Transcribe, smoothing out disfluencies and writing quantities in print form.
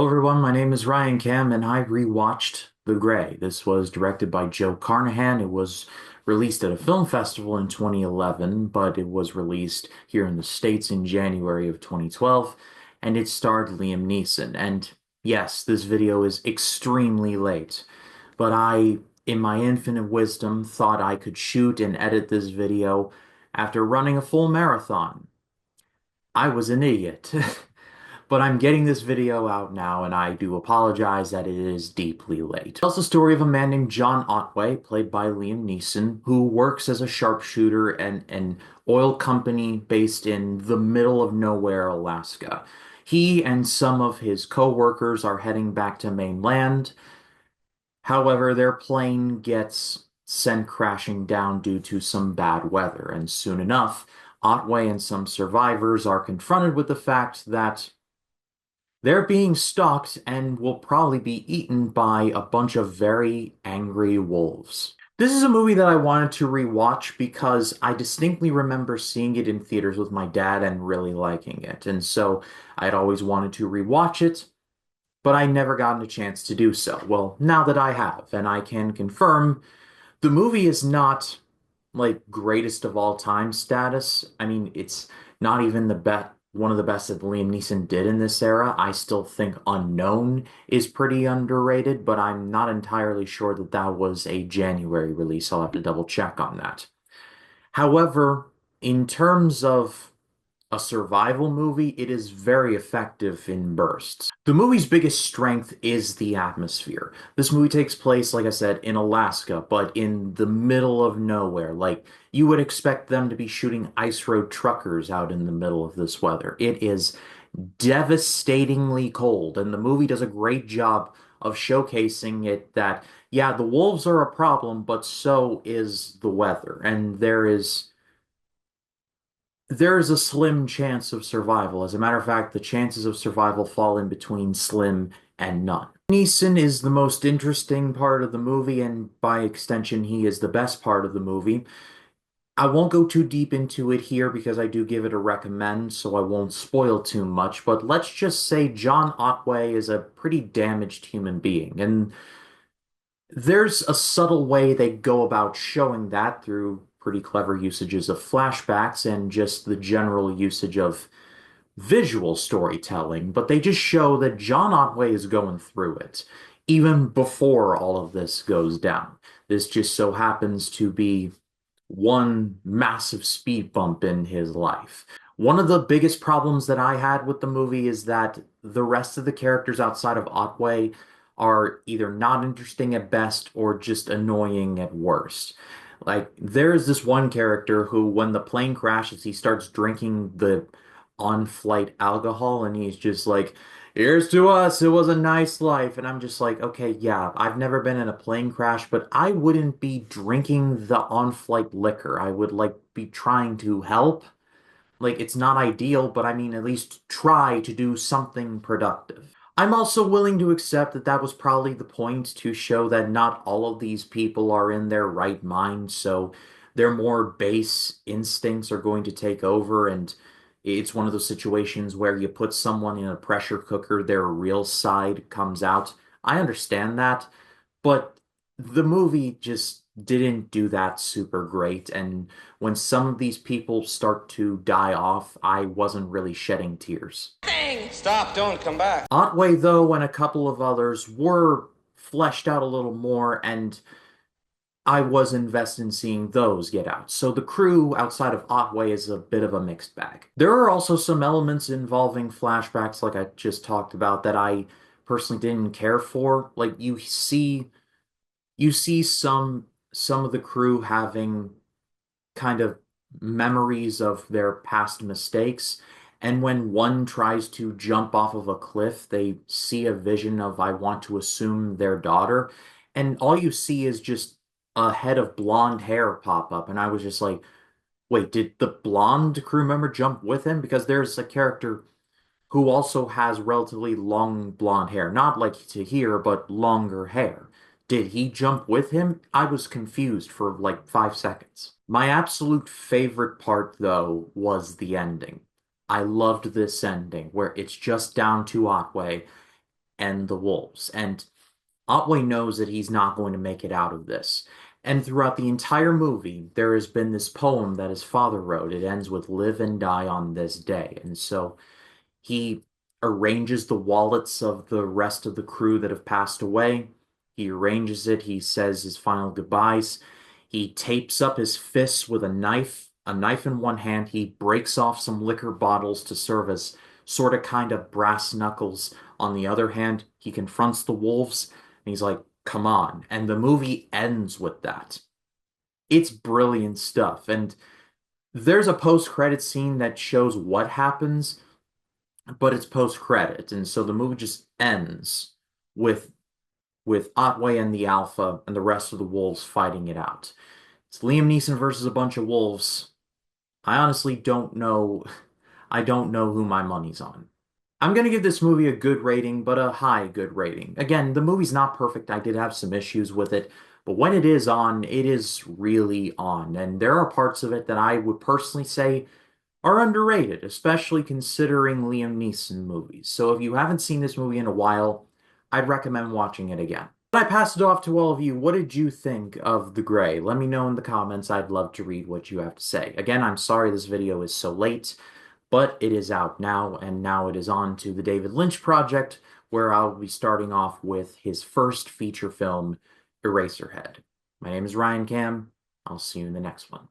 Hello everyone, my name is Ryan Cam and I rewatched The Grey. This was directed by Joe Carnahan. It was released at a film festival in 2011, but it was released here in the States in January of 2012, and it starred Liam Neeson. And yes, this video is extremely late, but in my infinite wisdom, thought I could shoot and edit this video after running a full marathon. I was an idiot. But I'm getting this video out now, and I do apologize that it is deeply late. It tells the story of a man named John Otway, played by Liam Neeson, who works as a sharpshooter at an oil company based in the middle of nowhere, Alaska. He and some of his co-workers are heading back to mainland. However, their plane gets sent crashing down due to some bad weather, and soon enough, Otway and some survivors are confronted with the fact that they're being stalked and will probably be eaten by a bunch of very angry wolves. This is a movie that I wanted to rewatch because I distinctly remember seeing it in theaters with my dad and really liking it. And so I'd always wanted to rewatch it, but I never gotten a chance to do so. Well, now that I have, and I can confirm the movie is not like greatest of all time status. I mean, it's not even the best one of the best that Liam Neeson did in this era. I still think Unknown is pretty underrated, but I'm not entirely sure that that was a January release. I'll have to double check on that. However, in terms of a survival movie, it is very effective in bursts. The movie's biggest strength is the atmosphere. This movie takes place, like I said, in Alaska, but in the middle of nowhere. Like, you would expect them to be shooting ice road truckers out in the middle of this weather. It is devastatingly cold, and the movie does a great job of showcasing it that, yeah, the wolves are a problem, but so is the weather. And there is a slim chance of survival. As a matter of fact, the chances of survival fall in between slim and none. Neeson is the most interesting part of the movie, and by extension, he is the best part of the movie. I won't go too deep into it here because I do give it a recommend, so I won't spoil too much, but let's just say John Otway is a pretty damaged human being, and there's a subtle way they go about showing that through pretty clever usages of flashbacks and just the general usage of visual storytelling, but they just show that John Otway is going through it, even before all of this goes down. This just so happens to be one massive speed bump in his life. One of the biggest problems that I had with the movie is that the rest of the characters outside of Otway are either not interesting at best or just annoying at worst. Like, there's this one character who, when the plane crashes, he starts drinking the on-flight alcohol and he's just like, here's to us, it was a nice life. And I'm just like, okay, yeah, I've never been in a plane crash, but I wouldn't be drinking the on-flight liquor. I would like be trying to help. Like, it's not ideal, but I mean, at least try to do something productive. I'm also willing to accept that that was probably the point to show that not all of these people are in their right mind, so their more base instincts are going to take over, and it's one of those situations where you put someone in a pressure cooker, their real side comes out. I understand that, but the movie just didn't do that super great. And when some of these people start to die off, I wasn't really shedding tears. Stop, don't come back. Otway, though, and a couple of others were fleshed out a little more, and I was invested in seeing those get out. So the crew outside of Otway is a bit of a mixed bag. There are also some elements involving flashbacks, like I just talked about, that I personally didn't care for. Like, you see some of the crew having kind of memories of their past mistakes, and when one tries to jump off of a cliff, they see a vision of, I want to assume, their daughter, and all you see is just a head of blonde hair pop up, and I was just like, wait, did the blonde crew member jump with him? Because there's a character who also has relatively long blonde hair. Not like to here, but longer hair. Did he jump with him? I was confused for like 5 seconds. My absolute favorite part, though, was the ending. I loved this ending, where it's just down to Otway, and the wolves. And Otway knows that he's not going to make it out of this. And throughout the entire movie, there has been this poem that his father wrote. It ends with "Live and die on this day." And so he arranges the wallets of the rest of the crew that have passed away. He arranges it. He says his final goodbyes. He tapes up his fists with a knife in one hand. He breaks off some liquor bottles to serve as sort of kind of brass knuckles. On the other hand, he confronts the wolves and he's like, come on. And the movie ends with that. It's brilliant stuff. And there's a post-credit scene that shows what happens, but it's post-credit. And so the movie just ends with Otway and the Alpha and the rest of the wolves fighting it out. It's Liam Neeson versus a bunch of wolves. I honestly don't know. I don't know who my money's on. I'm gonna give this movie a good rating, but a high good rating. Again, the movie's not perfect. I did have some issues with it, but when it is on, it is really on. And there are parts of it that I would personally say are underrated, especially considering Liam Neeson movies. So if you haven't seen this movie in a while, I'd recommend watching it again. But I pass it off to all of you. What did you think of The Gray? Let me know in the comments. I'd love to read what you have to say. Again, I'm sorry this video is so late, but it is out now, and now it is on to the David Lynch project, where I'll be starting off with his first feature film, Eraserhead. My name is Ryan Cam. I'll see you in the next one.